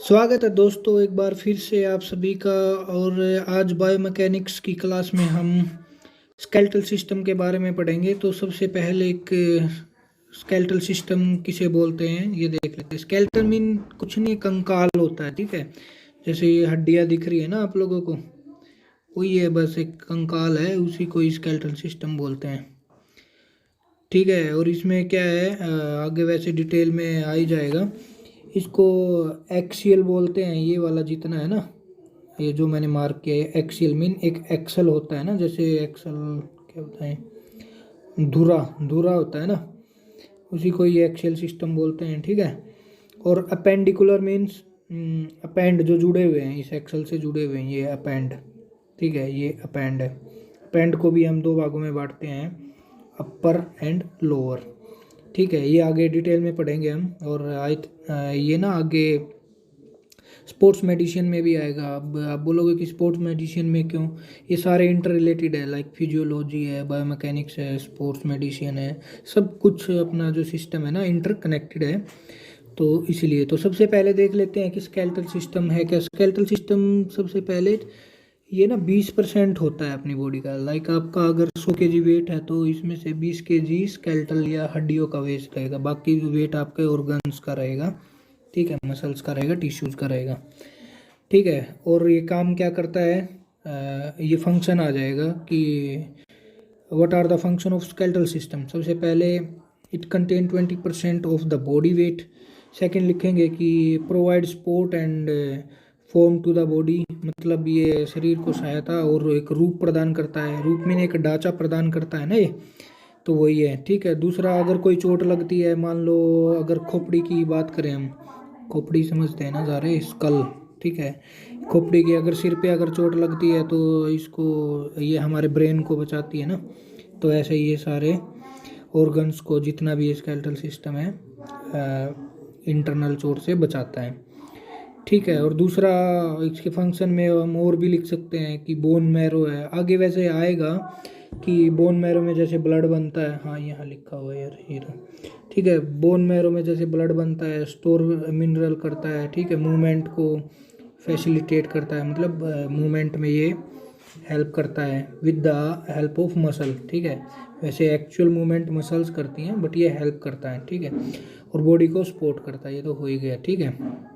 स्वागत है दोस्तों एक बार फिर से आप सभी का। और आज बायोमैकेनिक्स की क्लास में हम स्केलेटल सिस्टम के बारे में पढ़ेंगे। तो सबसे पहले एक स्केलेटल सिस्टम किसे बोलते हैं ये देख लेते हैं। स्केलेटल मीन कुछ नहीं, कंकाल होता है, ठीक है। जैसे ये हड्डियाँ दिख रही है ना आप लोगों को, वही है, बस एक कंकाल है, उसी को स्केलेटल सिस्टम बोलते हैं, ठीक है। और इसमें क्या है, आगे वैसे डिटेल में आ ही जाएगा। इसको एक्सियल बोलते हैं, ये वाला जितना है ना, ये जो मैंने मार्क किया है एक्सियल मीन एक एक्सल होता है ना, जैसे एक्सल क्या होता है, धुरा धुरा होता है ना, उसी को ये एक्सियल सिस्टम बोलते हैं, ठीक है। और अपेंडिकुलर मीन्स अपेंड जो जुड़े हुए हैं, इस एक्सल से जुड़े हुए हैं, ये अपेंड, ठीक है, ये अपेंड है। अपेंड को भी हम दो भागों में बांटते हैं, अपर एंड लोअर, ठीक है। ये आगे डिटेल में पढ़ेंगे हम। और ये ना आगे स्पोर्ट्स मेडिसिन में भी आएगा। अब आप बोलोगे कि स्पोर्ट्स मेडिसिन में क्यों, ये सारे इंटर रिलेटेड है, लाइक फिजियोलॉजी है, बायोमैकेनिक्स है, स्पोर्ट्स मेडिसिन है, सब कुछ अपना जो सिस्टम है ना इंटर कनेक्टेड है, तो इसलिए। तो सबसे पहले देख लेते हैं कि स्केलेटल सिस्टम है क्या। स्केलेटल सिस्टम सबसे पहले ये ना 20% होता है अपनी बॉडी का। लाइक आपका अगर 100 kg वेट है तो इसमें से 20 kg स्केलेटल या हड्डियों का वेट रहेगा, बाकी वेट आपके ऑर्गन्स का रहेगा, ठीक है, मसल्स का रहेगा, टिश्यूज़ का रहेगा, ठीक है। और ये काम क्या करता है, ये फंक्शन आ जाएगा कि what are the function of skeletal system. सबसे पहले it contain 20% of the body weight. Second लिखेंगे कि provide support and form to the body, मतलब ये शरीर को सहायता और एक रूप प्रदान करता है। रूप में एक ढांचा प्रदान करता है ना ये, तो वही है, ठीक है। दूसरा, अगर कोई चोट लगती है, मान लो अगर खोपड़ी की बात करें हम, खोपड़ी समझते हैं ना सारे, स्कल, ठीक है। खोपड़ी की अगर सिर पे अगर चोट लगती है तो इसको, ये हमारे ब्रेन को बचाती है ना, तो ऐसे ये सारे ऑर्गन्स को, जितना भी स्केलेटल सिस्टम है, इंटरनल चोट से बचाता है, ठीक है। और दूसरा, इसके फंक्शन में हम और भी लिख सकते हैं कि बोन मैरो है। आगे वैसे आएगा कि बोन मैरो में जैसे ब्लड बनता है, हाँ यहाँ लिखा हुआ है यार, ये तो ठीक है। बोन मैरो में जैसे ब्लड बनता है, स्टोर मिनरल करता है, ठीक है, मूवमेंट को फैसिलिटेट करता है, मतलब मूवमेंट में ये हेल्प करता है with the help of muscle, ठीक है। वैसे एक्चुअल मूवमेंट मसल्स करती हैं, बट ये हेल्प करता है, ठीक है। और बॉडी को सपोर्ट करता है, ये तो हो ही गया, ठीक है।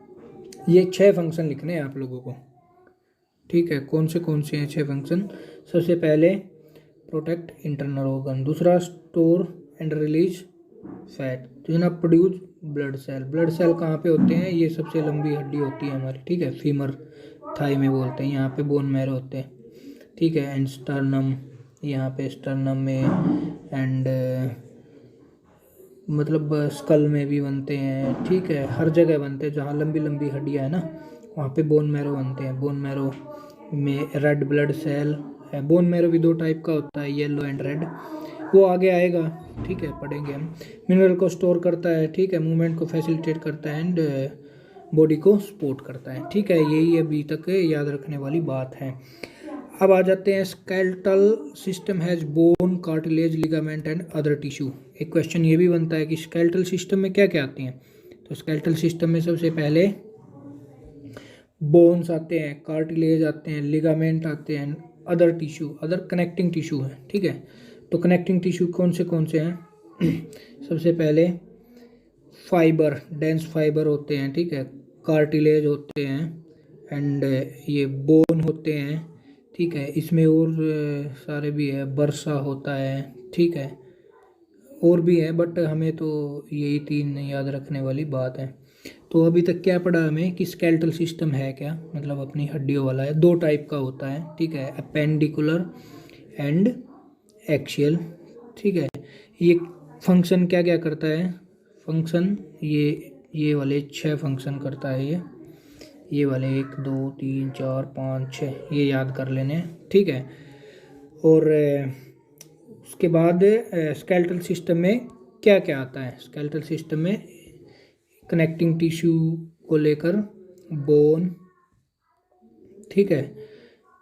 ये 6 फंक्शन लिखने हैं आप लोगों को, ठीक है। कौन से हैं 6 फंक्शन। सबसे पहले प्रोटेक्ट इंटरनल ऑर्गन, दूसरा स्टोर एंड रिलीज फैट, तीसरा produce blood cell. Blood cell कहाँ पे होते हैं, ये सबसे लंबी हड्डी होती है हमारी, ठीक है, फीमर थाई में बोलते हैं, यहाँ पे बोन मैरो होते हैं, ठीक है। एंड स्टर्नम, यहाँ पे स्टर्नम में, एंड मतलब स्कल में भी बनते हैं, ठीक है, हर जगह बनते हैं जहाँ लंबी लंबी हड्डियाँ है ना, वहाँ पे बोन मैरो बनते हैं। बोन मैरो में रेड ब्लड सेल है। बोन मैरो भी 2 टाइप का होता है, येलो एंड रेड, वो आगे आएगा, ठीक है, पढ़ेंगे हम। मिनरल को स्टोर करता है, ठीक है, मूवमेंट को फैसिलिटेट करता है, एंड बॉडी को सपोर्ट करता है, ठीक है। यही अभी तक याद रखने वाली बात है। अब आ जाते हैं, skeletal system has bone, cartilage, ligament and other tissue. एक क्वेश्चन ये भी बनता है कि स्केलेटल सिस्टम में क्या क्या आती हैं। तो स्केलेटल सिस्टम में सबसे पहले बोन्स आते हैं, कार्टिलेज आते हैं, लिगामेंट आते हैं, other tissue, other connecting tissue है, ठीक है। तो कनेक्टिंग टिश्यू कौन से हैं सबसे पहले फाइबर, डेंस फाइबर होते हैं, ठीक है, कार्टिलेज होते हैं, एंड ये बोन होते हैं, ठीक है। इसमें और सारे भी है, बर्सा होता है, ठीक है, और भी है, बट हमें तो यही 3 याद रखने वाली बात है। तो अभी तक क्या पढ़ा हमें कि स्केलेटल सिस्टम है क्या, मतलब अपनी हड्डियों वाला है, 2 टाइप का होता है, ठीक है, अपेंडिकुलर एंड एक्सियल, ठीक है। ये फंक्शन क्या क्या करता है, फंक्शन ये वाले 6 फंक्शन करता है, ये वाले 1 2 3 4 5 6, ये याद कर लेने हैं, ठीक है। और उसके बाद स्केलेटल सिस्टम में क्या क्या आता है। स्केलेटल सिस्टम में कनेक्टिंग टिश्यू को लेकर बोन, ठीक है,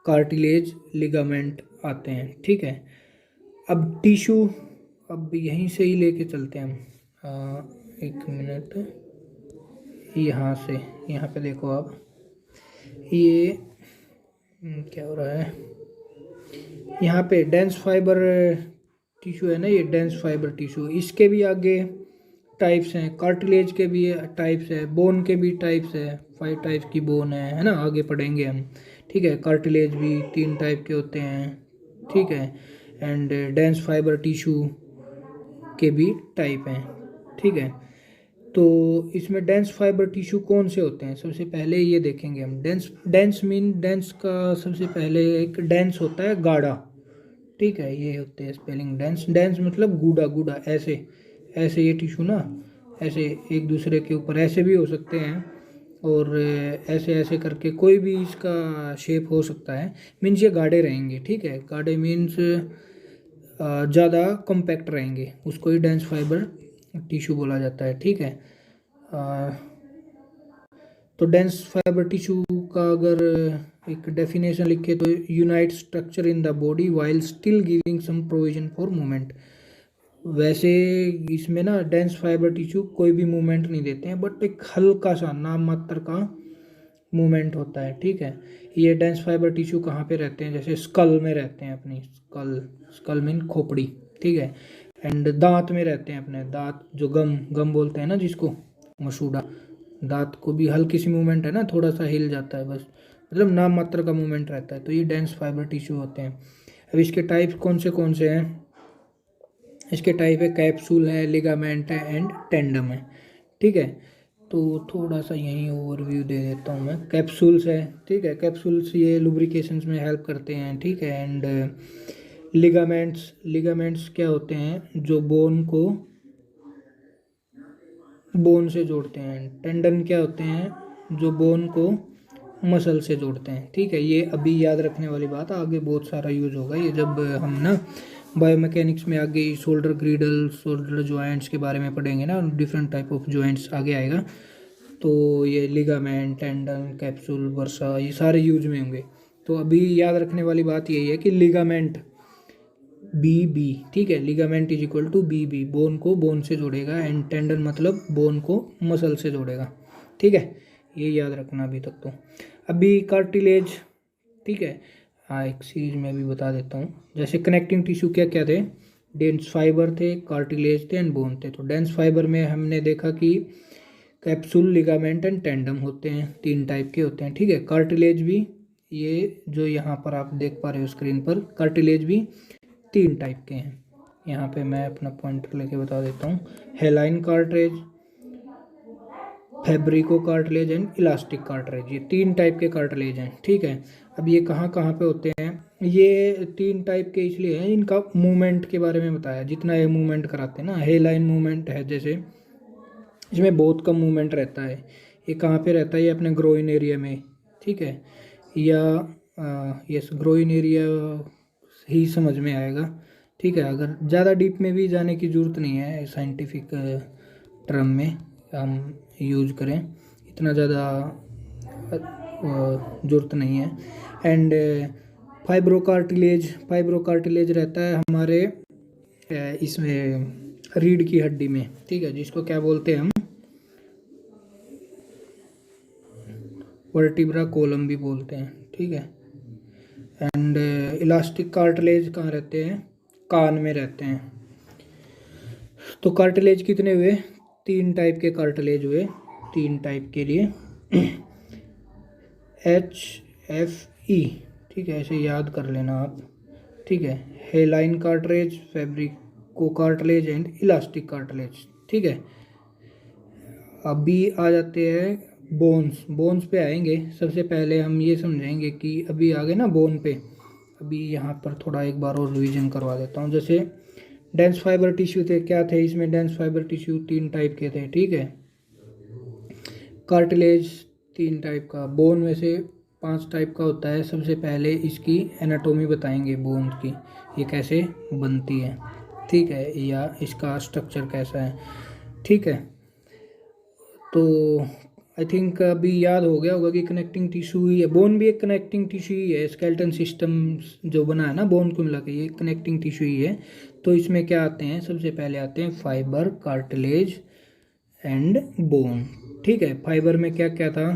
कार्टिलेज, लिगामेंट आते हैं, ठीक है। अब टिश्यू, अब यहीं से ही लेके चलते हैं हम, 1 मिनट, यहाँ से, यहाँ पे देखो आप, ये क्या हो रहा है, यहाँ पे डेंस फाइबर टिश्यू है ना, ये डेंस फाइबर टिश्यू, इसके भी आगे टाइप्स हैं, कार्टिलेज के भी टाइप्स है, बोन के भी टाइप्स है, 5 टाइप्स की बोन है ना, आगे पढ़ेंगे हम, ठीक है। कार्टिलेज भी 3 टाइप के होते हैं, ठीक है। एंड डेंस फाइबर टिश्यू के भी टाइप हैं, ठीक है। तो इसमें डेंस फाइबर टिश्यू कौन से होते हैं, सबसे पहले ये देखेंगे हम। डेंस का सबसे पहले एक डेंस होता है गाढ़ा, ठीक है, ये होते हैं स्पेलिंग डेंस। डेंस मतलब गूढ़ा, गूढ़ा ऐसे ऐसे, ये टिश्यू ना ऐसे एक दूसरे के ऊपर ऐसे भी हो सकते हैं, और ऐसे ऐसे करके कोई भी इसका शेप हो सकता है। मीन्स ये गाढ़े रहेंगे, ठीक है। गाढ़े मीन्स ज़्यादा कॉम्पैक्ट रहेंगे, उसको ही डेंस फाइबर टिश्यू बोला जाता है, ठीक है। तो डेंस फाइबर टिश्यू का अगर एक डेफिनेशन लिखे तो unite structure in the body while still giving some provision for movement. वैसे इसमें ना डेंस फाइबर टिश्यू कोई भी मूवमेंट नहीं देते हैं, बट एक हल्का सा नाम मात्र का मूवमेंट होता है, ठीक है। ये डेंस फाइबर टिश्यू कहाँ पे रहते हैं, जैसे स्कल में रहते हैं, अपनी स्कल, स्कल मीन खोपड़ी, ठीक है। एंड दांत में रहते हैं, अपने दांत जो गम गम बोलते हैं ना जिसको, मसूड़ा, दांत को भी हल्की सी मूवमेंट है ना, थोड़ा सा हिल जाता है बस, मतलब नाम मात्र का मूवमेंट रहता है, तो ये डेंस फाइबर टिश्यू होते हैं। अब इसके टाइप्स कौन से हैं, इसके टाइप है कैप्सूल है, लिगामेंट है एंड टेंडम है, ठीक है। तो थोड़ा सा यहीं ओवरव्यू दे देता हूँ मैं। कैप्सूल्स है, ठीक है, कैप्सूल्स ये लुब्रिकेशंस में हेल्प करते हैं, ठीक है। एंड लिगामेंट्स क्या होते हैं, जो बोन को बोन से जोड़ते हैं। टेंडन क्या होते हैं, जो बोन को मसल से जोड़ते हैं, ठीक है। ये अभी याद रखने वाली बात, आगे बहुत सारा यूज होगा ये, जब हम ना बायोमैकेनिक्स में आगे शोल्डर ग्रीडल, शोल्डर जॉइंट्स के बारे में पढ़ेंगे ना, डिफरेंट टाइप ऑफ जॉइंट्स आगे आएगा, तो ये लिगामेंट, टेंडन, कैप्सूल, वर्सा, ये सारे यूज में होंगे। तो अभी याद रखने वाली बात यही है कि लिगामेंट बी, ठीक है, ligament is equal to B, bone को बोन से जोड़ेगा, एंड टेंडन मतलब बोन को मसल से जोड़ेगा, ठीक है। ये याद रखना अभी तक। तो अभी कार्टिलेज, ठीक है, हाँ एक सीरीज में भी बता देता हूँ। जैसे कनेक्टिंग टिश्यू क्या क्या थे, डेंस फाइबर थे, कार्टिलेज थे एंड बोन थे। तो डेंस फाइबर में हमने देखा कि कैप्सूल, लिगामेंट एंड टेंडम होते हैं, 3 टाइप के होते हैं, ठीक है। कार्टिलेज भी, ये जो यहाँ पर आप देख पा रहे हो स्क्रीन पर, कार्टिलेज भी 3 टाइप के हैं। यहाँ पे मैं अपना पॉइंटर लेके बता देता हूँ। Hyaline cartilage, fibro cartilage and elastic cartilage, ये 3 टाइप के कार्टिलेज हैं, ठीक है। अब ये कहाँ कहाँ पे होते हैं, ये 3 टाइप के इसलिए हैं, इनका मूवमेंट के बारे में बताया, जितना ये मूवमेंट कराते हैं ना। हेलाइन मूवमेंट है जैसे, इसमें बहुत कम मूवमेंट रहता है। ये कहाँ पे रहता है, ये अपने ग्रोइन एरिया में, ठीक है, या यस ग्रोइन एरिया ही समझ में आएगा, ठीक है। अगर ज़्यादा डीप में भी जाने की ज़रूरत नहीं है, साइंटिफिक टर्म में हम यूज करें, इतना ज़्यादा ज़रूरत नहीं है। एंड फाइब्रोकार्टिलेज रहता है हमारे इसमें रीढ़ की हड्डी में, ठीक है, जिसको क्या बोलते हैं हम, वर्टिब्रा कोलम भी बोलते हैं, ठीक है। एंड इलास्टिक कार्टिलेज कहाँ रहते हैं, कान में रहते हैं। तो कार्टिलेज कितने हुए, 3 टाइप के कार्टिलेज हुए, 3 टाइप के लिए HFE, ठीक है, ऐसे याद कर लेना आप, ठीक है। Hyaline cartilage, fibro cartilage and elastic cartilage, ठीक है। अभी आ जाते हैं बोन्स पे आएंगे। सबसे पहले हम ये समझेंगे कि अभी आ गए ना बोन पे, अभी यहाँ पर थोड़ा एक बार और रिवीजन करवा देता हूँ। जैसे डेंस फाइबर टिश्यू थे, क्या थे इसमें, डेंस फाइबर टिश्यू 3 टाइप के थे, ठीक है। कार्टिलेज 3 टाइप का, बोन में से 5 टाइप का होता है। सबसे पहले इसकी एनाटोमी बताएंगे बोन की, ये कैसे बनती है, ठीक है, या इसका स्ट्रक्चर कैसा है, ठीक है। तो आई थिंक अभी याद हो गया होगा कि कनेक्टिंग टिश्यू ही है, बोन भी एक कनेक्टिंग टिश्यू ही है। स्केलेटन सिस्टम जो बना है ना बोन को मिला के, ये कनेक्टिंग टिश्यू ही है। तो इसमें क्या आते हैं, सबसे पहले आते हैं फाइबर, कार्टिलेज एंड बोन, ठीक है। फाइबर में क्या क्या था,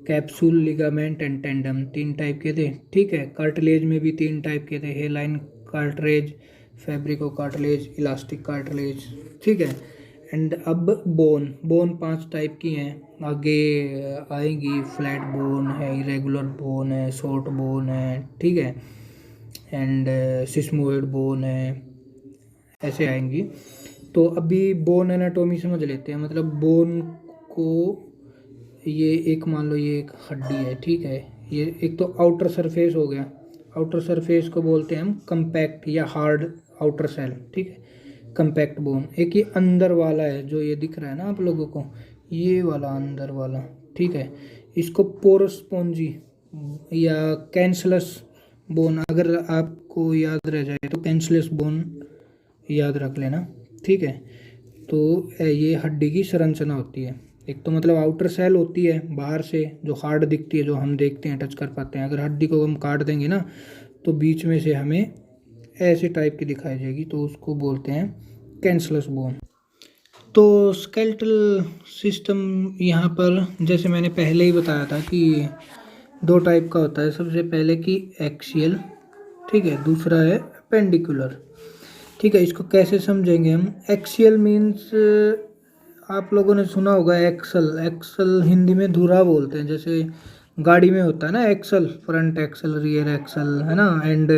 capsule, ligament and tandem, 3 type के थे। ठीक है। कार्टिलेज में भी 3 टाइप के थे, हेलाइन cartilage, fibro cartilage, elastic cartilage. ठीक है। एंड अब बोन 5 टाइप की हैं, आगे आएंगी। फ्लैट बोन है, इरेगुलर बोन है, शॉर्ट बोन है। ठीक है। एंड सिस्मोइड बोन है, ऐसे आएंगी। तो अभी बोन एनाटोमी समझ लेते हैं। मतलब बोन को, ये एक मान लो ये एक हड्डी है। ठीक है। ये एक तो आउटर सरफेस हो गया, आउटर सरफेस को बोलते हैं हम कंपैक्ट या हार्ड आउटर सेल। ठीक है, कंपैक्ट बोन। एक ये अंदर वाला है जो ये दिख रहा है ना आप लोगों को, ये वाला अंदर वाला। ठीक है, इसको पोरस स्पॉन्जी या कैंसलस बोन, अगर आपको याद रह जाए तो कैंसलस बोन याद रख लेना। ठीक है। तो ये हड्डी की संरचना होती है। एक तो मतलब आउटर सेल होती है बाहर से जो हार्ड दिखती है, जो हम देखते हैं, टच कर पाते हैं। अगर हड्डी को हम काट देंगे ना तो बीच में से हमें ऐसे टाइप की दिखाई देगी, तो उसको बोलते हैं कैंसलस बोन। तो स्केलेटल सिस्टम यहाँ पर जैसे मैंने पहले ही बताया था कि 2 टाइप का होता है। सबसे पहले कि एक्सियल, ठीक है, दूसरा है पेंडिकुलर। ठीक है, इसको कैसे समझेंगे हम। एक्सियल मीन्स आप लोगों ने सुना होगा एक्सल, एक्सल हिंदी में धुरा बोलते हैं। जैसे गाड़ी में होता है ना axle, front axle, rear axle, है ना। एंड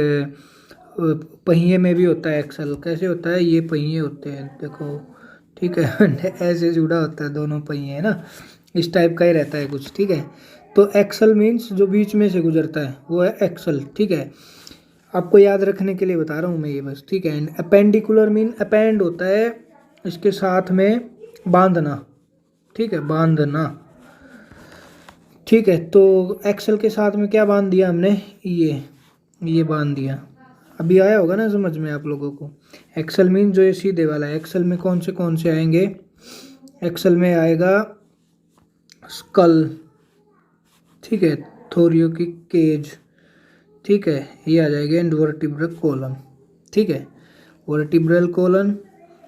पहिए में भी होता है एक्सल। कैसे होता है, ये पहिए होते हैं देखो, ठीक है ऐसे जुड़ा होता है दोनों पहिए, है ना, इस टाइप का ही रहता है कुछ। ठीक है, तो एक्सल मीन्स जो बीच में से गुजरता है वो है एक्सल। ठीक है, आपको याद रखने के लिए बता रहा हूँ मैं ये बस। ठीक है। एंड अपेंडिकुलर मीन अपेंड होता है इसके साथ में बांधना। ठीक है, बांधना। ठीक है, तो एक्सल के साथ में क्या बांध दिया हमने, ये बांध दिया। अभी आया होगा ना समझ में आप लोगों को। एक्सल मीन जो ये सीधे वाला है। एक्सल में कौन से आएंगे, एक्सल में आएगा स्कल, ठीक है, थोरियोकिक केज, ठीक है, ये आ जाएगा। एंड वर्टिब्रल कॉलम, ठीक है, वर्टिब्रल कॉलम,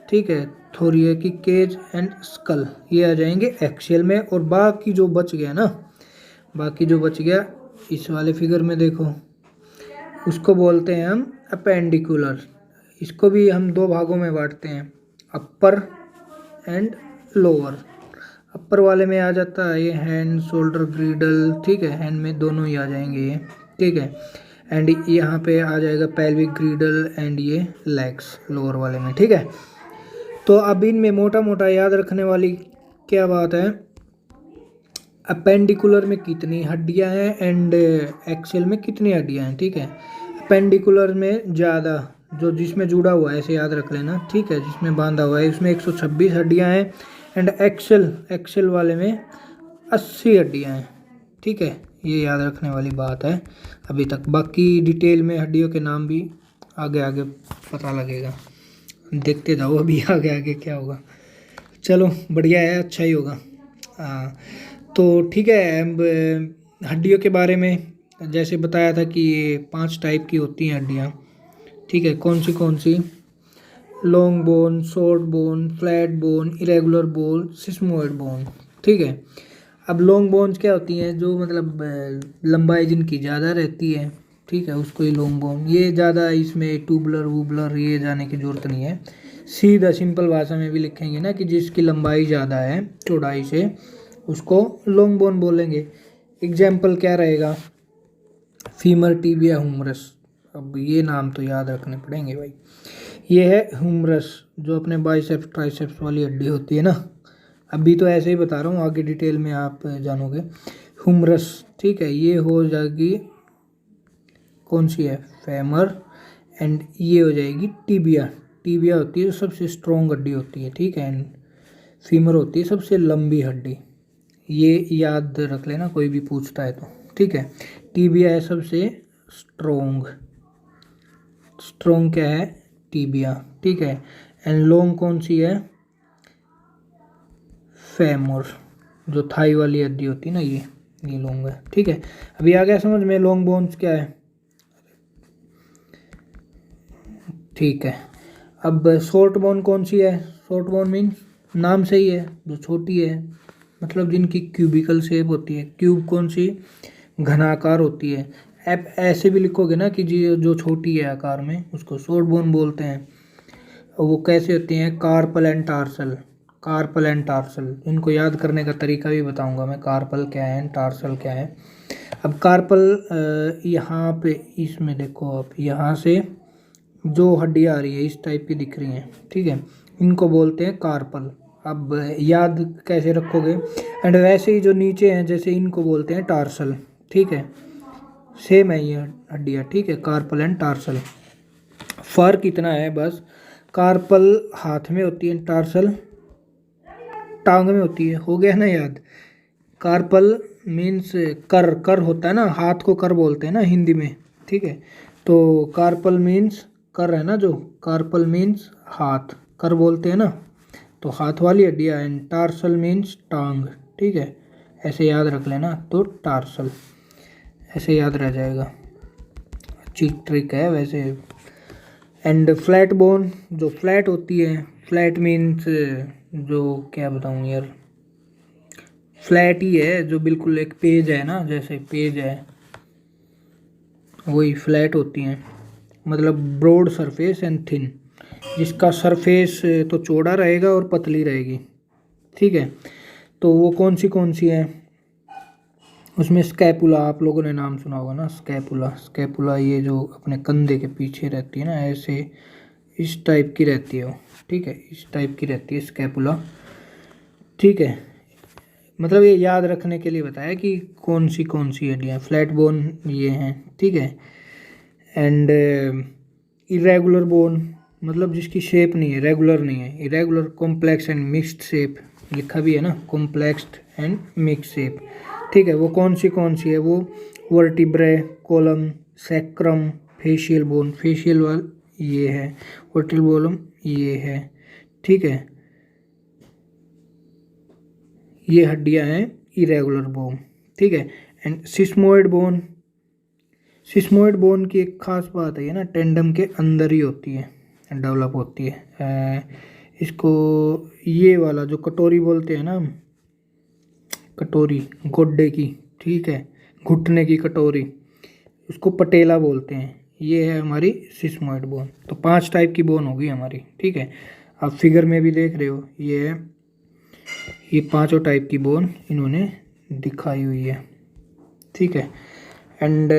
ठीक है, थोरियोकिक केज एंड स्कल, ये आ जाएंगे एक्सियल में। और बाकी जो बच गया ना, बाकी जो बच गया इस वाले फिगर में देखो, उसको बोलते हैं हम अपेंडिकुलर। इसको भी हम 2 भागों में बांटते हैं, अपर एंड लोअर। अपर वाले में आ जाता है ये हैंड, शोल्डर, ग्रीडल। ठीक है, हैंड में दोनों ही आ जाएंगे ये। ठीक है, एंड यहाँ पे आ जाएगा पेल्विक, ग्रीडल एंड ये लेग्स लोअर वाले में। ठीक है, तो अब इनमें मोटा मोटा याद रखने वाली क्या बात है, अपेंडिकुलर में कितनी हड्डियां हैं एंड एक्सियल में कितनी हड्डियां हैं। ठीक है, अपेंडिकुलर में ज़्यादा, जो जिसमें जुड़ा हुआ है ऐसे याद रख लेना। ठीक है, जिसमें बांधा हुआ है उसमें 126 हड्डियां हैं। एंड एक्सेल वाले में 80 हड्डियां हैं। ठीक है, ये याद रखने वाली बात है अभी तक। बाकी डिटेल में हड्डियों के नाम भी आगे आगे पता लगेगा, देखते जाओ अभी आगे आगे क्या होगा। चलो बढ़िया है, अच्छा ही होगा। हाँ, तो ठीक है। अब हड्डियों के बारे में जैसे बताया था कि ये 5 टाइप की होती हैं हड्डियाँ। ठीक है, कौन सी, long bone, short bone, flat bone, irregular bone, sesamoid bone. ठीक है, अब लॉन्ग बोन्स क्या होती हैं, जो मतलब लंबाई जिनकी ज़्यादा रहती है। ठीक है, उसको ही लॉन्ग बोन। ये ज़्यादा इसमें ट्यूबुलर वूबुलर ये जाने की ज़रूरत नहीं है। सीधा सिंपल भाषा में भी लिखेंगे ना कि जिसकी लंबाई ज़्यादा है चौड़ाई से, उसको लॉन्ग बोन बोलेंगे। एग्जाम्पल क्या रहेगा, फीमर, टिबिया, हुमरस। अब ये नाम तो याद रखने पड़ेंगे भाई। ये है हुमरस, जो अपने बाइसेप्स ट्राइसेप्स वाली हड्डी होती है ना। अभी तो ऐसे ही बता रहा हूँ, आगे डिटेल में आप जानोगे। हुमरस, ठीक है, ये हो जाएगी कौन सी है, फेमर। एंड ये हो जाएगी टिबिया। टिबिया होती है सबसे स्ट्रॉन्ग हड्डी होती है। ठीक है, एंड फीमर होती है सबसे लंबी हड्डी। ये याद रख लेना कोई भी पूछता है तो। ठीक है, टिबिया है सबसे स्ट्रॉन्ग क्या है, टिबिया। ठीक है, एंड लॉन्ग कौन सी है, फेमर, जो थाई वाली हड्डी होती है ना, ये लॉन्ग है। ठीक है, अभी आ गया समझ में लॉन्ग बोन्स क्या है। ठीक है, अब शॉर्ट बोन कौन सी है, शॉर्ट बोन मीन नाम से ही है, जो छोटी है। मतलब जिनकी क्यूबिकल शेप होती है। क्यूब कौन सी? घनाकार होती है। आप ऐसे भी लिखोगे ना कि जी जो छोटी है आकार में, उसको शॉर्ट बोन बोलते हैं। वो कैसे होती हैं? Carpal and tarsal. Carpal and tarsal, इनको याद करने का तरीका भी बताऊंगा मैं, कार्पल क्या है टार्सल क्या है। अब कार्पल यहाँ पे इसमें देखो आप, यहाँ से जो हड्डियाँ आ रही है इस टाइप की दिख रही हैं, ठीक है, इनको बोलते हैं कार्पल। अब याद कैसे रखोगे? एंड वैसे ही जो नीचे हैं जैसे इनको बोलते हैं टार्सल, ठीक है, सेम है ये हड्डियाँ, ठीक है, कार्पल एंड टार्सल। फर्क इतना है बस, कार्पल हाथ में होती है, टार्सल टांग में होती है। हो गया ना याद? कार्पल मीन्स कर, कर होता है ना, हाथ को कर बोलते हैं ना हिंदी में, ठीक है। तो कार्पल मीन्स कर है ना, जो कार्पल मीन्स हाथ, कर बोलते हैं ना, तो हाथ वाली हड्डियाँ। एंड टार्सल मीन्स टांग, ठीक है, ऐसे याद रख लेना, तो टार्सल ऐसे याद रह जाएगा। अच्छी ट्रिक है वैसे। एंड फ्लैट बोन, जो फ्लैट होती है, फ्लैट मीन्स जो क्या बताऊँ यार, फ्लैट ही है, जो बिल्कुल एक पेज है ना, जैसे पेज है वही फ्लैट होती हैं। मतलब ब्रॉड सरफेस एंड थिन, जिसका सरफेस तो चौड़ा रहेगा और पतली रहेगी, ठीक है। तो वो कौन सी है? उसमें स्कैपुला, आप लोगों ने नाम सुना होगा ना, स्कैपुला। स्कैपुला ये जो अपने कंधे के पीछे रहती है ना, ऐसे इस टाइप की रहती है वो, ठीक है, इस टाइप की रहती है स्कैपुला, ठीक है। मतलब ये याद रखने के लिए बताया कि कौन सी हड्डियाँ। फ्लैट बोन ये हैं, ठीक है। एंड इरेगुलर बोन, मतलब जिसकी शेप नहीं है, रेगुलर नहीं है। Irregular, complex and mixed shape, लिखा भी है ना, कॉम्प्लेक्स एंड मिक्स शेप, ठीक है। वो कौन सी है? वो vertebrae, column, sacrum, facial bone, facial wall ये है, वर्टिब्रल बोलम ये है, ठीक है। ये हड्डियां हैं इरेगुलर बोन, ठीक है। And sesamoid bone, sesamoid bone की एक खास बात है ये ना, टेंडम के अंदर ही होती है, डेवलप होती है। इसको ये वाला जो कटोरी बोलते हैं ना हम, कटोरी गोड्डे की, ठीक है, घुटने की कटोरी, उसको पटेला बोलते हैं। ये है हमारी सिस्मोइड बोन। तो 5 टाइप की बोन होगी हमारी, ठीक है। आप फिगर में भी देख रहे हो, ये 5 टाइप की बोन इन्होंने दिखाई हुई है, ठीक है। एंड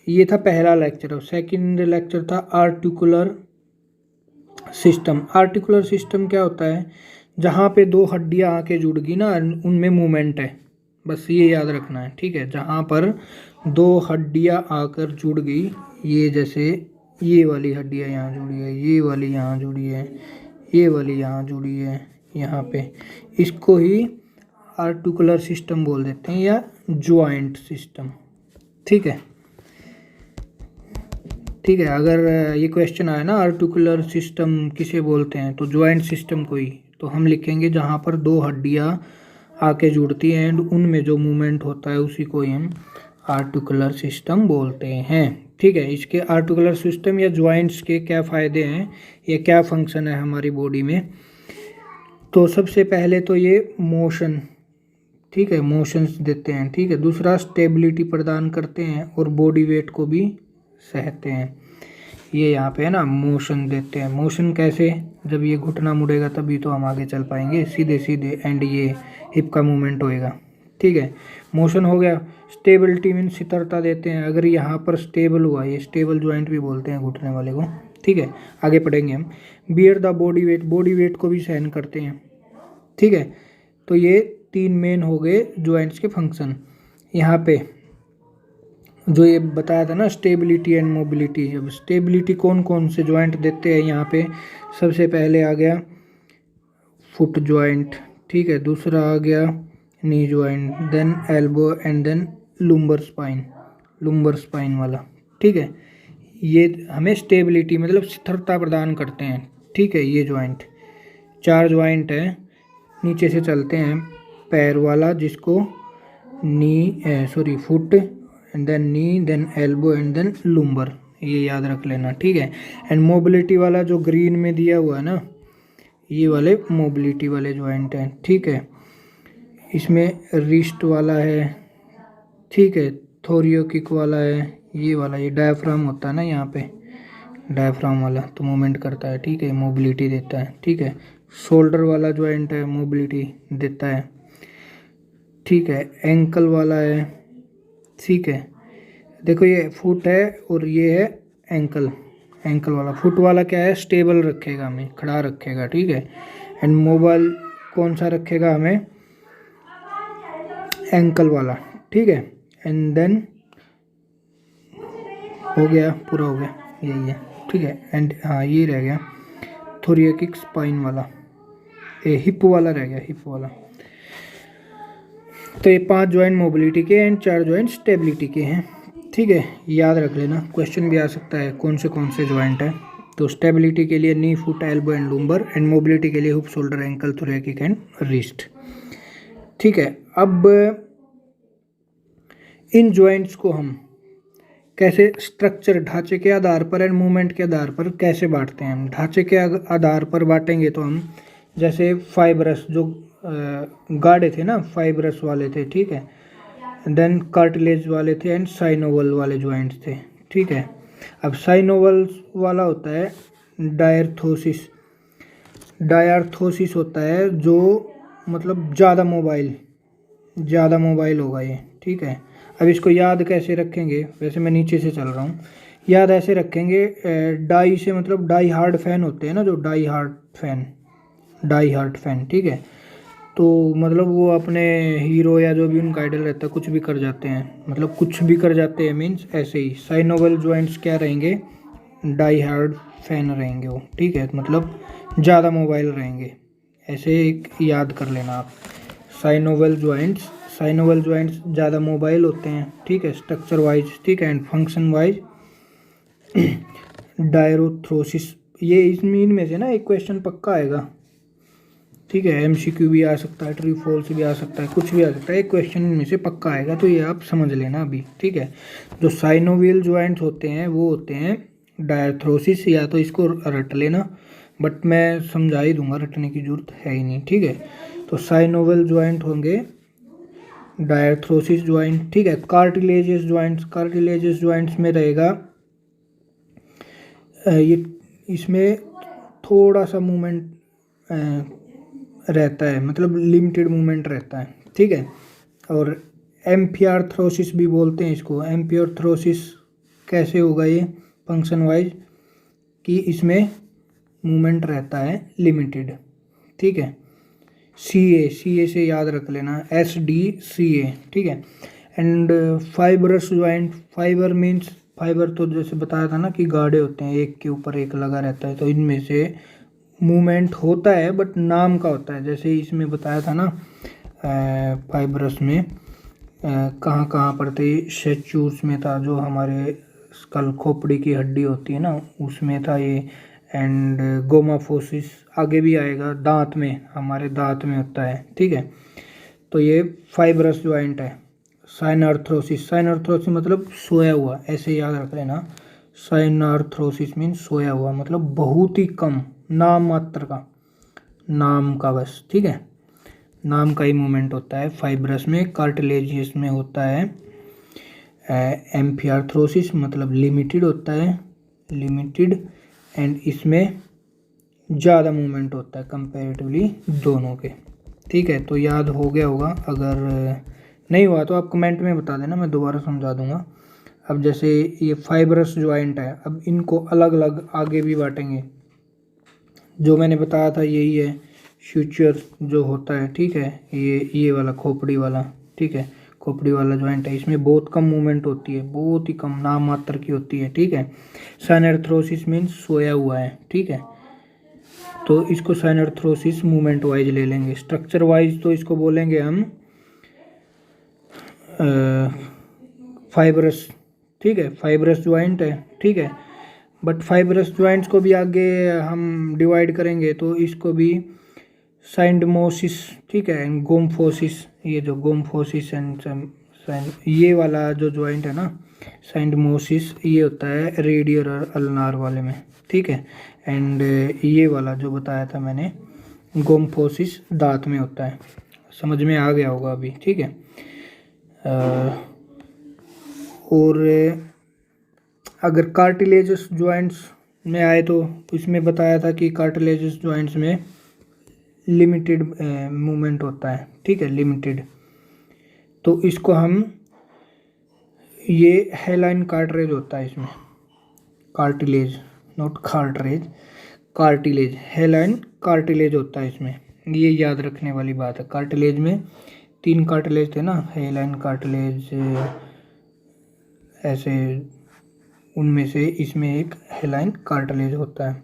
ये था पहला लेक्चर। अब सेकंड लेक्चर था आर्टिकुलर सिस्टम। आर्टिकुलर सिस्टम क्या होता है? जहाँ पे 2 हड्डियाँ आके जुड़ गई ना, उनमें मूवमेंट है, बस ये याद रखना है, ठीक है। जहाँ पर 2 हड्डियाँ आकर जुड़ गई, ये जैसे ये वाली हड्डियाँ यहाँ जुड़ी है, ये वाली यहाँ जुड़ी है, ये वाली यहाँ जुड़ी है, यहाँ पे, इसको ही आर्टिकुलर सिस्टम बोल देते हैं या ज्वाइंट सिस्टम, ठीक है, ठीक है। अगर ये क्वेश्चन आया ना आर्टिकुलर सिस्टम किसे बोलते हैं, तो ज्वाइंट सिस्टम को ही तो हम लिखेंगे जहाँ पर 2 हड्डियाँ आके जुड़ती हैं एंड उनमें जो मूवमेंट होता है उसी को ही हम आर्टिकुलर सिस्टम बोलते हैं, ठीक है। इसके आर्टिकुलर सिस्टम या ज्वाइंट्स के क्या फ़ायदे हैं, ये क्या फंक्शन है हमारी बॉडी में? तो सबसे पहले तो ये मोशन, ठीक है, मोशंस देते हैं, ठीक है। दूसरा स्टेबिलिटी प्रदान करते हैं और बॉडी वेट को भी सहते हैं। ये यहाँ पे है ना, मोशन देते हैं। मोशन कैसे? जब ये घुटना मुड़ेगा तभी तो हम आगे चल पाएंगे सीधे सीधे, एंड ये हिप का मूवमेंट होएगा, ठीक है। मोशन हो गया। स्टेबिलिटी मीन स्थिरता देते हैं। अगर यहाँ पर स्टेबल हुआ, ये स्टेबल ज्वाइंट भी बोलते हैं घुटने वाले को, ठीक है, आगे पढ़ेंगे हम। Bear the body wait, body weight को भी सहन करते हैं, ठीक है। तो ये 3 मेन हो गए ज्वाइंट्स के फंक्शन। यहाँ पे जो ये बताया था ना स्टेबिलिटी एंड मोबिलिटी, अब स्टेबिलिटी कौन कौन से ज्वाइंट देते हैं यहाँ पे? सबसे पहले आ गया फुट ज्वाइंट, ठीक है। दूसरा आ गया knee joint, then elbow and then lumbar spine, lumbar spine वाला, ठीक है। ये हमें स्टेबिलिटी मतलब स्थिरता प्रदान करते हैं, ठीक है। ये ज्वाइंट 4 ज्वाइंट है। नीचे से चलते हैं, पैर वाला जिसको foot and then knee, then elbow and then lumbar, ये याद रख लेना, ठीक है। एंड मोबिलिटी वाला जो ग्रीन में दिया हुआ है ना, ये वाले मोबिलिटी वाले ज्वाइंट हैं, ठीक है। इसमें रिस्ट वाला है, ठीक है, थोरियोकिक वाला है, ये वाला, ये डायफ्राम होता है ना यहाँ पे, डायफ्राम वाला तो मूवमेंट करता है, ठीक है, मोबिलिटी देता है, ठीक है। शोल्डर वाला जॉइंट है, मोबिलिटी देता है, ठीक है। एंकल वाला है, ठीक है। देखो ये फुट है और ये है एंकल, एंकल वाला। फुट वाला क्या है, स्टेबल रखेगा, हमें खड़ा रखेगा, ठीक है। एंड मोबाइल कौन सा रखेगा हमें, एंकल वाला, ठीक है। एंड देन हो गया, पूरा हो गया, यही है, ठीक है। एंड हाँ ये रह गया थोरियोकिक स्पाइन वाला, ये हिप वाला रह गया, हिप वाला। तो ये 5 जॉइंट मोबिलिटी के एंड 4 जॉइंट स्टेबिलिटी के हैं, ठीक है। याद रख लेना, क्वेश्चन भी आ सकता है कौन से जॉइंट है। तो स्टेबिलिटी के लिए knee, foot, elbow and lumbar, and mobility के लिए hip, shoulder, ankle, thoracic and wrist, ठीक है। अब इन जॉइंट्स को हम कैसे स्ट्रक्चर, ढांचे के आधार पर एंड मूवमेंट के आधार पर कैसे बांटते हैं। हम ढांचे के आधार पर बांटेंगे तो हम जैसे फाइब्रस, जो गाढ़े थे ना, फाइब्रस वाले थे, ठीक है। देन कार्टिलेज वाले थे एंड साइनोवल वाले जॉइंट्स थे, ठीक है। अब साइनोवल वाला होता है डायर्थोसिस, डायर्थोसिस होता है जो मतलब ज़्यादा मोबाइल होगा ये, ठीक है। अब इसको याद कैसे रखेंगे, वैसे मैं नीचे से चल रहा हूँ, याद ऐसे रखेंगे, डाई से मतलब डाई हार्ड फैन होते हैं ना, जो डाई हार्ड फैन, ठीक है। तो मतलब वो अपने हीरो या जो भी उनका आइडल रहता है कुछ भी कर जाते हैं, मतलब कुछ भी कर जाते हैं मीन्स ऐसे ही। साइनोवल जॉइंट्स क्या रहेंगे, डाई हार्ड फैन रहेंगे वो, ठीक है, मतलब ज़्यादा मोबाइल रहेंगे, ऐसे एक याद कर लेना आप। साइनोवल जॉइंट्स ज़्यादा मोबाइल होते हैं, ठीक है, स्ट्रक्चर वाइज, ठीक है, एंड फंक्शन वाइज डायरोथ्रोसिस। ये इनमें से ना एक क्वेश्चन पक्का आएगा, ठीक है। एमसीक्यू भी आ सकता है, ट्रू फॉल्स भी आ सकता है, कुछ भी आ सकता है, एक क्वेश्चन इनमें से पक्का आएगा, तो ये आप समझ लेना अभी, ठीक है। जो साइनोवियल जॉइंट्स होते हैं वो होते हैं डायथ्रोसिस, या तो इसको रट लेना, बट मैं समझा ही दूंगा, रटने की जरूरत है ही नहीं, ठीक है। तो साइनोवियल जॉइंट होंगे डायथ्रोसिस जॉइंट, ठीक है। कार्टिलेजियस जॉइंट्स में रहेगा ये, इसमें थोड़ा सा मूवमेंट रहता है, मतलब लिमिटेड मूवमेंट रहता है, ठीक है। और एम्फिआर्थ्रोसिस भी बोलते हैं इसको। एम्फिआर्थ्रोसिस कैसे होगा ये फंक्शन वाइज, कि इसमें मूवमेंट रहता है लिमिटेड, ठीक है। सी ए से याद रख लेना, SDCA, ठीक है। एंड फाइबरस जॉइंट, फाइबर तो जैसे बताया था ना कि गाढ़े होते हैं, एक के ऊपर एक लगा रहता है, तो इनमें से मूवमेंट होता है बट नाम का होता है। जैसे इसमें बताया था ना फाइबरस में कहाँ पर थे, स्टैच्यूज में था, जो हमारे स्कल खोपड़ी की हड्डी होती है ना उसमें था ये। एंड गोमाफोसिस आगे भी आएगा, दांत में, हमारे दांत में होता है, ठीक है। तो ये फाइबरस जॉइंट है। साइनआर्थ्रोसिस मतलब सोया हुआ, ऐसे याद रख लेना। साइनआर्थ्रोसिस मीन सोया हुआ, मतलब बहुत ही कम, नाम मात्र का, नाम का बस, ठीक है, नाम का ही मूवमेंट होता है फाइब्रस में। कार्टिलेजियस में होता है एम्फिआर्थ्रोसिस, मतलब लिमिटेड होता है, लिमिटेड, एंड इसमें ज़्यादा मूवमेंट होता है कंपैरेटिवली दोनों के, ठीक है। तो याद हो गया होगा, अगर नहीं हुआ तो आप कमेंट में बता देना, मैं दोबारा समझा दूंगा। अब जैसे ये फाइब्रस जॉइंट है, अब इनको अलग अलग आगे भी बांटेंगे, जो मैंने बताया था यही है। फ्यूचर जो होता है, ठीक है, ये वाला खोपड़ी वाला, ठीक है, खोपड़ी वाला जॉइंट है, इसमें बहुत कम मूवमेंट होती है, बहुत ही कम, नाम मात्र की होती है, ठीक है। साइनआर्थ्रोसिस मीन्स सोया हुआ है, ठीक है। तो इसको साइनआर्थ्रोसिस मूवमेंट वाइज ले लेंगे। स्ट्रक्चर वाइज तो इसको बोलेंगे हम फाइब्रस, ठीक है, फाइब्रस जॉइंट है, ठीक है। बट फाइब्रस जॉइंट्स को भी आगे हम डिवाइड करेंगे, तो इसको भी साइंडमोसिस, ठीक है, गोम्फोसिस, ये जो गोम्फोसिस एंड ये वाला जो जॉइंट है ना साइंडमोसिस, ये होता है रेडियर और अल्नार वाले में, ठीक है। एंड ये वाला जो बताया था मैंने गोम्फोसिस दांत में होता है। समझ में आ गया होगा अभी, ठीक है। और अगर कार्टिलेजस जॉइंट्स में आए तो इसमें बताया था कि कार्टिलेजस जॉइंट्स में लिमिटेड मूवमेंट होता है, ठीक है, लिमिटेड। तो इसको हम, ये हेलाइन कार्टिलेज होता है इसमें, cartilage not cartilage, cartilage, हेलाइन cartilage होता है इसमें, ये याद रखने वाली बात है। कार्टिलेज में 3 कार्टिलेज थे ना, हेलाइन कार्टिलेज, ऐसे, उनमें से इसमें एक हेलाइन कार्टिलेज होता है,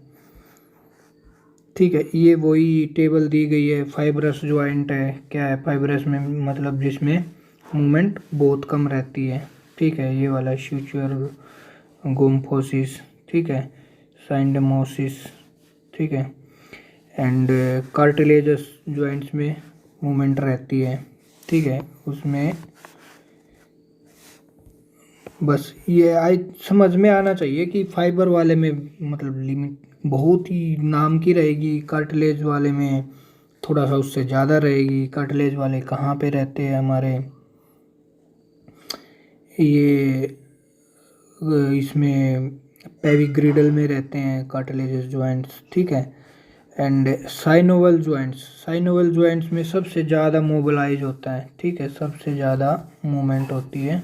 ठीक है। ये वही टेबल दी गई है। फाइब्रस ज्वाइंट है, क्या है फाइब्रस में, मतलब जिसमें मूवमेंट बहुत कम रहती है, ठीक है, ये वाला सूचुअर गोम्फोसिस, ठीक है, साइंडमोसिस, ठीक है। एंड कार्टिलेजस जॉइंट्स में मूवमेंट रहती है, ठीक है, उसमें बस ये समझ में आना चाहिए कि फाइबर वाले में मतलब लिमिट बहुत ही नाम की रहेगी, कार्टिलेज वाले में थोड़ा सा उससे ज़्यादा रहेगी। कार्टिलेज वाले कहाँ पे रहते हैं हमारे, ये इसमें पेविग्रिडल में रहते हैं कार्टिलेजस जॉइंट्स, ठीक है। And synovial joints, synovial joints में सबसे ज़्यादा मोबिलाइज होता है, ठीक है, सबसे ज़्यादा मूवमेंट होती है,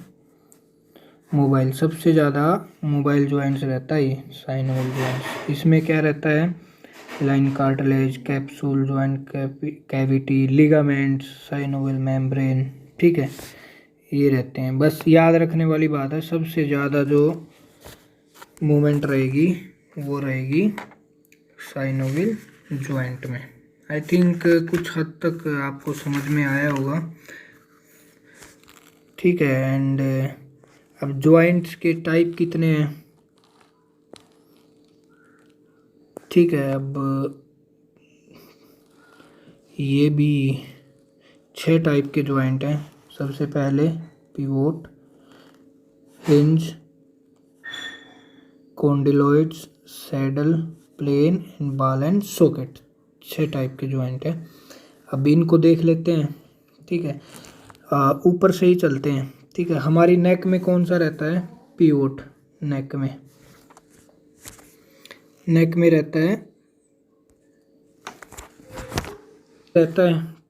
मोबाइल, सबसे ज़्यादा मोबाइल जॉइंट्स रहता है ये साइनोवल जॉइंट्स। इसमें क्या रहता है, line cartilage, capsule joint cavity, ligaments, synovial membrane, ठीक है, ये रहते हैं। बस याद रखने वाली बात है, सबसे ज़्यादा जो मूवमेंट रहेगी वो रहेगी साइनोविल जॉइंट में। आई थिंक कुछ हद तक आपको समझ में आया होगा, ठीक है। एंड अब जॉइंट्स के टाइप कितने हैं, ठीक है। अब ये भी 6 टाइप के जॉइंट हैं। सबसे पहले pivot, hinge, condyloids, saddle, plane and ball and socket, 6 type के जॉइंट हैं। अब इनको देख लेते हैं, ठीक है। ऊपर से ही चलते हैं, ठीक है। हमारी नेक में कौन सा रहता है, पिवोट, नेक में, नेक में रहता है,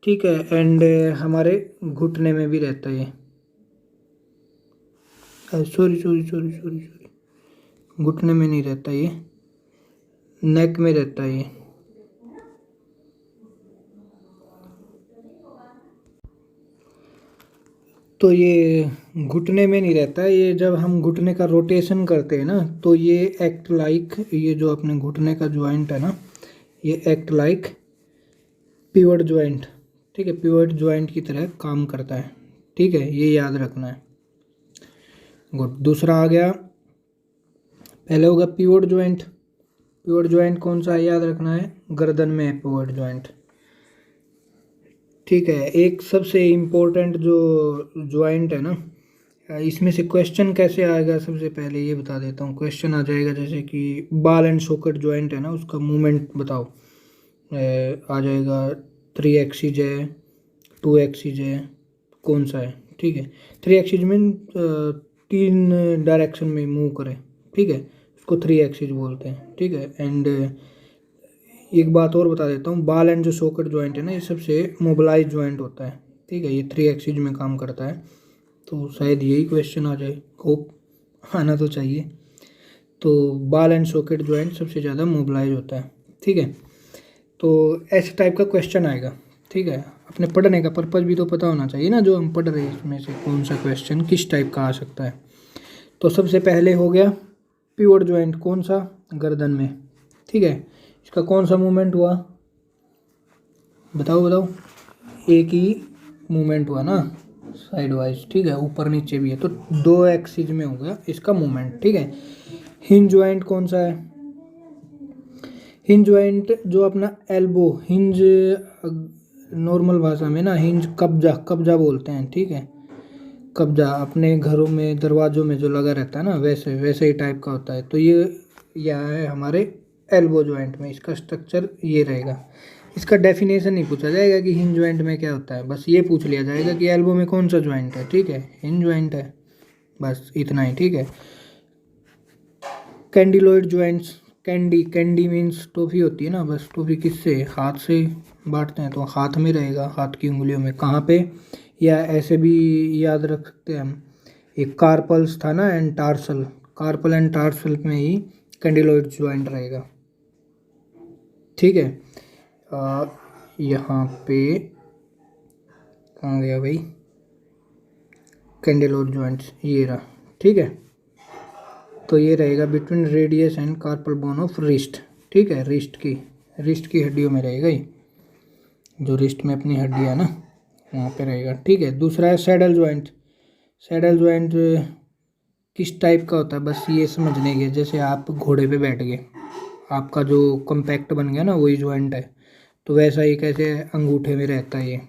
ठीक है। एंड हमारे घुटने में भी रहता है ये, सॉरी, घुटने में नहीं रहता ये, नेक में रहता है ये। तो ये घुटने में नहीं रहता है, ये जब हम घुटने का रोटेशन करते हैं ना, तो ये एक्ट लाइक, ये जो अपने घुटने का जॉइंट है ना, ये एक्ट लाइक पिवट जॉइंट, ठीक है, पिवट जॉइंट की तरह काम करता है, ठीक है, ये याद रखना है। गुड। दूसरा आ गया, पहले होगा पिवट जॉइंट। पिवट जॉइंट कौन सा है, याद रखना है, गर्दन में है पिवट जॉइंट, ठीक है। एक सबसे इम्पोर्टेंट जो जॉइंट है ना, इसमें से क्वेश्चन कैसे आएगा, सबसे पहले ये बता देता हूँ। क्वेश्चन आ जाएगा जैसे कि बॉल एंड सॉकेट जॉइंट है ना, उसका मूवमेंट बताओ, आ जाएगा 3 एक्सिस है, 2 एक्सिस है, कौन सा है, ठीक है। 3 एक्सिस में 3 डायरेक्शन में मूव करे, ठीक है, उसको 3 एक्सिस बोलते हैं, ठीक है। एंड एक बात और बता देता हूँ, बॉल एंड जो सॉकेट जॉइंट है ना, ये सबसे मोबिलाइज जॉइंट होता है, ठीक है, ये 3 एक्सिस में काम करता है। तो शायद यही क्वेश्चन आ जाए, होप आना तो चाहिए। तो बॉल एंड सॉकेट जॉइंट सबसे ज़्यादा मोबिलाइज होता है, ठीक है। तो ऐसे टाइप का क्वेश्चन आएगा, ठीक है। अपने पढ़ने का पर्पज़ भी तो पता होना चाहिए ना, जो हम पढ़ रहे हैं इसमें से कौन सा क्वेश्चन किस टाइप का आ सकता है। तो सबसे पहले हो गया पिवट जॉइंट, कौन सा, गर्दन में, ठीक है। इसका कौन सा मूवमेंट हुआ, बताओ, एक ही मूवमेंट हुआ ना, साइड वाइज, ठीक है, ऊपर नीचे भी है, तो 2 एक्सिस में हो गया इसका मूवमेंट, ठीक है। हिंज जॉइंट कौन सा है, हिंज जॉइंट जो अपना एल्बो, हिंज नॉर्मल भाषा में ना हिंज कब्जा बोलते हैं, ठीक है। कब्जा अपने घरों में दरवाजों में जो लगा रहता है ना, वैसे ही टाइप का होता है। तो ये है हमारे एल्बो जॉइंट में, इसका स्ट्रक्चर ये रहेगा। इसका डेफिनेशन नहीं पूछा जाएगा कि हिंज जॉइंट में क्या होता है, बस ये पूछ लिया जाएगा कि एल्बो में कौन सा जॉइंट है, ठीक है, हिंज जॉइंट है, बस इतना ही, ठीक है। कैंडिलॉइड जॉइंट्स, कैंडी मीन्स टॉफी होती है ना, बस टॉफी किससे, हाथ से बांटते हैं, तो हाथ में रहेगा, हाथ की उंगलियों में, कहाँ पे, या ऐसे भी याद रख सकते हैं हम, एक कार्पल्स था ना and tarsal, carpal and tarsal में ही कैंडिलॉइड जॉइंट रहेगा, ठीक है। यहाँ पे कहाँ गया भाई, कैंडिलॉइड जॉइंट्स ये रहा, ठीक है। तो ये रहेगा between radius and carpal bone of wrist, ठीक है, रिस्ट की हड्डियों में रहेगा ये, जो रिस्ट में अपनी हड्डी है ना वहाँ पे रहेगा, ठीक है। दूसरा है सैडल जॉइंट। सैडल जॉइंट किस टाइप का होता है, बस ये समझने के, जैसे आप घोड़े पे बैठ गए, आपका जो कॉम्पैक्ट बन गया ना वही जॉइंट है, तो वैसा ही कैसे अंगूठे में रहता है ये,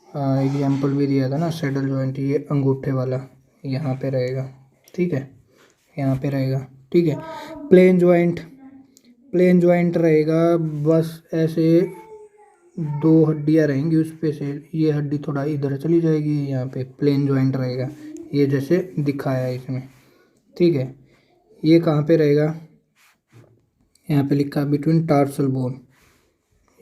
एग्जाम्पल भी दिया था ना सैडल जॉइंट, ये अंगूठे वाला यहाँ पे रहेगा, ठीक है, यहाँ पे रहेगा, ठीक है। प्लेन जॉइंट रहेगा, बस ऐसे दो हड्डियाँ रहेंगी उस पे से, ये हड्डी थोड़ा इधर चली जाएगी, यहाँ पे प्लेन जॉइंट रहेगा, ये जैसे दिखाया है इसमें, ठीक है। ये कहाँ पे रहेगा, यहाँ पे लिखा है बिटवीन टार्सल बोन,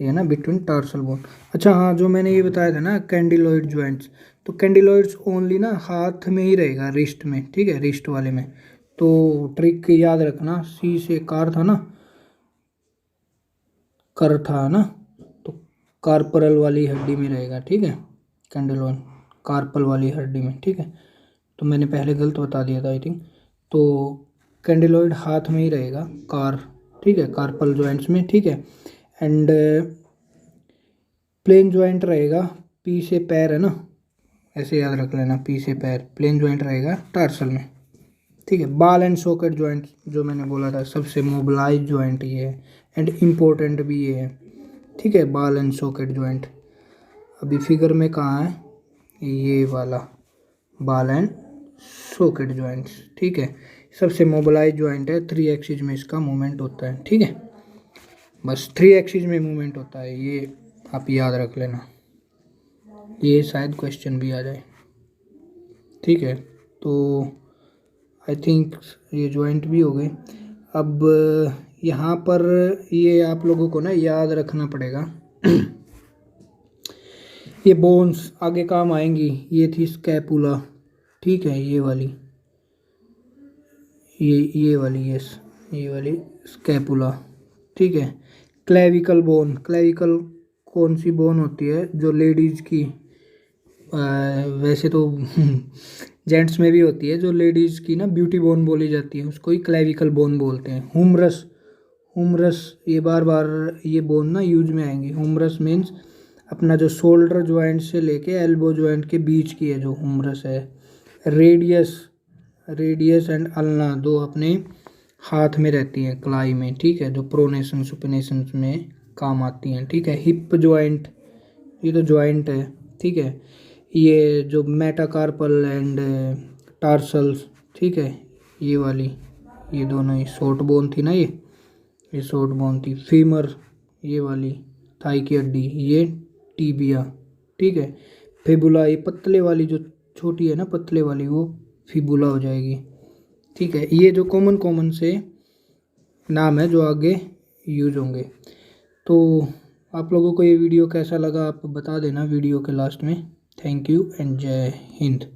ये ना बिटवीन टार्सल बोन। अच्छा हाँ, जो मैंने ये बताया था ना कैंडिलॉइड जॉइंट्स, तो कैंडिलॉइड्स ओनली ना हाथ में ही रहेगा, रिस्ट में, ठीक है, रिस्ट वाले में। तो ट्रिक याद रखना, सी से कार था ना, कर था ना, तो कार्पल वाली हड्डी में रहेगा, ठीक है, कैंडिलॉइड कार्पल वाली हड्डी में, ठीक है। तो मैंने पहले गलत बता दिया था आई थिंक, तो कैंडिलॉइड हाथ में ही रहेगा, ठीक है, कार्पल जॉइंट्स में, ठीक है। एंड प्लेन जॉइंट रहेगा, पी से पैर है ना, ऐसे याद रख लेना, पी से पैर, प्लेन जॉइंट रहेगा टार्सल में, ठीक है। बाल एंड सॉकेट जॉइंट, जो मैंने बोला था सबसे मोबिलाइज जॉइंट ये है एंड इम्पोर्टेंट भी ये है, ठीक है, बाल एंड सॉकेट जॉइंट। अभी फिगर में कहाँ है, ये वाला बाल एंड सॉकेट जॉइंट्स, ठीक है, सबसे मोबिलाइज जॉइंट है, 3 एक्सिस में इसका मूवमेंट होता है, ठीक है, बस 3 एक्सिस में मूवमेंट होता है, ये आप याद रख लेना, ये शायद क्वेश्चन भी आ जाए, ठीक है। तो आई थिंक ये जॉइंट भी हो गए। अब यहाँ पर ये आप लोगों को ना याद रखना पड़ेगा ये बोन्स आगे काम आएंगी, ये थी स्कैपुला, ठीक है, ये वाली, ये वाली, यस, ये वाली स्कैपुला, ठीक है। क्लेविकल बोन, क्लेविकल कौन सी बोन होती है, जो लेडीज़ की, वैसे तो जेंट्स में भी होती है, जो लेडीज़ की ना ब्यूटी बोन बोली जाती है, उसको ही क्लेविकल बोन बोलते हैं। हुमरस ये बार ये बोन ना यूज में आएंगे। हुमरस मीन्स अपना जो शोल्डर जॉइंट से लेके एल्बो जॉइंट के बीच की है जो हुमरस है। रेडियस एंड अल्ना दो अपने हाथ में रहती हैं कलाई में, ठीक है, जो प्रोनेशन सुपिनेशन में काम आती हैं, ठीक है। हिप जॉइंट, ये तो जॉइंट है, ठीक है। ये जो मेटाकार्पल एंड टार्सल्स, ठीक है, ये वाली, ये दोनों ही शॉर्ट बोन थी ना, ये शॉर्ट बोन थी। फीमर ये वाली थाई की हड्डी, ये टीबिया, ठीक है। फिबुला ये पतले वाली जो छोटी है ना, पतले वाली, वो फिबुला हो जाएगी, ठीक है। ये जो कॉमन से नाम है जो आगे यूज होंगे। तो आप लोगों को ये वीडियो कैसा लगा आप बता देना वीडियो के लास्ट में। थैंक यू एंड जय हिंद।